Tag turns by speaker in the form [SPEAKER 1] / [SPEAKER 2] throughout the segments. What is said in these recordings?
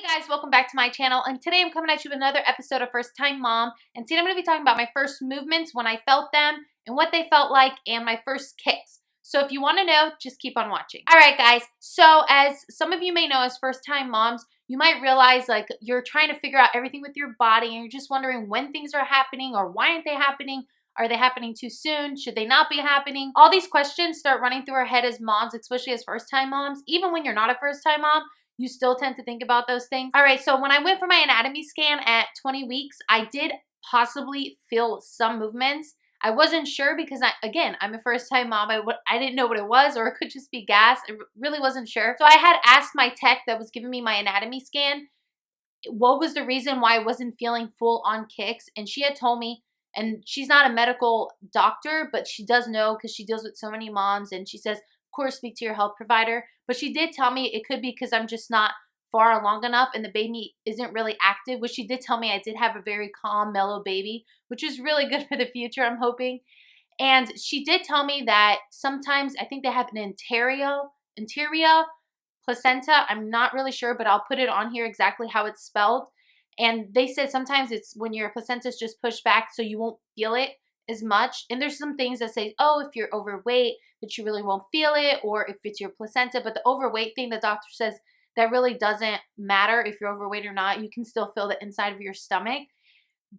[SPEAKER 1] Hey guys, welcome back to my channel, and today I'm coming at you with another episode of First Time Mom, and today I'm going to be talking about my first movements, when I felt them, and what they felt like, and my first kicks. So if you want to know, just keep on watching. Alright guys, so as some of you may know as first time moms, you might realize like you're trying to figure out everything with your body, and you're just wondering when things are happening, or why aren't they happening? Are they happening too soon? Should they not be happening? All these questions start running through our head as moms, especially as first time moms. Even when you're not a first time mom, you still tend to think about those things. All right, so when I went for my anatomy scan at 20 weeks, I did possibly feel some movements. I wasn't sure because, I'm a first-time mom. I didn't know what it was, or it could just be gas. I really wasn't sure. So I had asked my tech that was giving me my anatomy scan what was the reason why I wasn't feeling full-on kicks, and she had told me, and she's not a medical doctor, but she does know because she deals with so many moms, and she says, of course, speak to your health provider. But she did tell me it could be because I'm just not far along enough and the baby isn't really active, which she did tell me I did have a very calm, mellow baby, which is really good for the future, I'm hoping. And she did tell me that sometimes I think they have an interior placenta. I'm not really sure, but I'll put it on here exactly how it's spelled. And they said sometimes it's when your placenta is just pushed back so you won't feel it as much. And there's some things that say, oh, if you're overweight, that you really won't feel it, or if it's your placenta. But the overweight thing, the doctor says that really doesn't matter if you're overweight or not. You can still feel the inside of your stomach.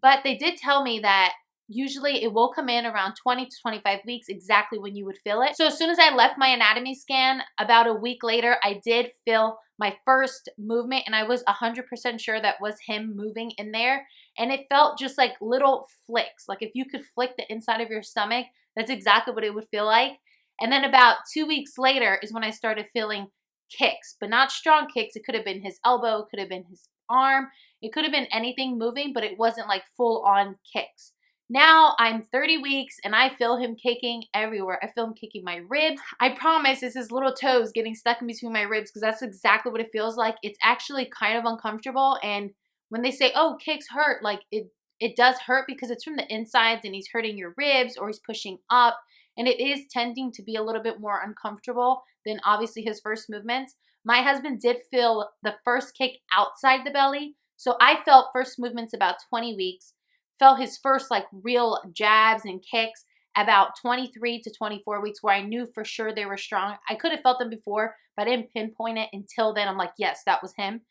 [SPEAKER 1] But they did tell me that usually it will come in around 20 to 25 weeks, exactly when you would feel it. So as soon as I left my anatomy scan, about a week later, I did feel my first movement, and I was 100% sure that was him moving in there. And it felt just like little flicks. Like if you could flick the inside of your stomach, that's exactly what it would feel like. And then about 2 weeks later is when I started feeling kicks, but not strong kicks. It could have been his elbow, it could have been his arm, it could have been anything moving, but it wasn't like full on kicks. Now I'm 30 weeks and I feel him kicking everywhere. I feel him kicking my ribs. I promise it's his little toes getting stuck in between my ribs, because that's exactly what it feels like. It's actually kind of uncomfortable. And when they say, oh, kicks hurt, like it does hurt because it's from the insides and he's hurting your ribs or he's pushing up. And it is tending to be a little bit more uncomfortable than obviously his first movements. My husband did feel the first kick outside the belly. So I felt first movements about 20 weeks. Felt his first like real jabs and kicks about 23 to 24 weeks, where I knew for sure they were strong. I could have felt them before, but I didn't pinpoint it until then. I'm like, yes, that was him.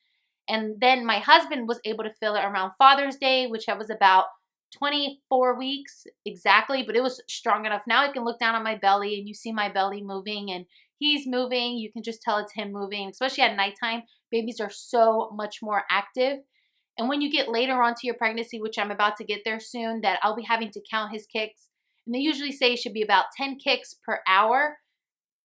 [SPEAKER 1] And then my husband was able to feel it around Father's Day, which I was about 24 weeks exactly, but it was strong enough. Now I can look down on my belly and you see my belly moving, and he's moving. You can just tell it's him moving, especially at nighttime. Babies are so much more active. And when you get later on to your pregnancy, which I'm about to get there soon, that I'll be having to count his kicks. And they usually say it should be about 10 kicks per hour.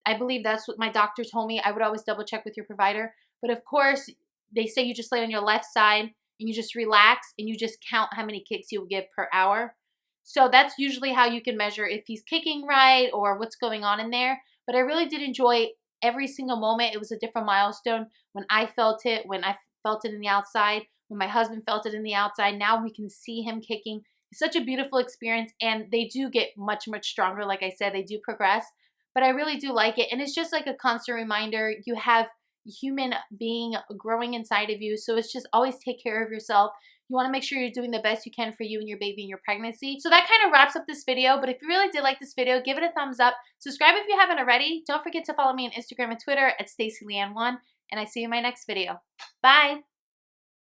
[SPEAKER 1] I believe that's what my doctor told me. I would always double check with your provider. But of course, they say you just lay on your left side and you just relax and you just count how many kicks you'll give per hour. So that's usually how you can measure if he's kicking right or what's going on in there. But I really did enjoy every single moment. It was a different milestone when I felt it, when I felt it in the outside, when my husband felt it in the outside. Now we can see him kicking. It's such a beautiful experience, and they do get much, much stronger. Like I said, they do progress, but I really do like it. And it's just like a constant reminder. You have a human being growing inside of you. So it's just always take care of yourself. You want to make sure you're doing the best you can for you and your baby in your pregnancy. So that kind of wraps up this video. But if you really did like this video, give it a thumbs up. Subscribe if you haven't already. Don't forget to follow me on Instagram and Twitter at StacyLeanne1. And I see you in my next video. Bye.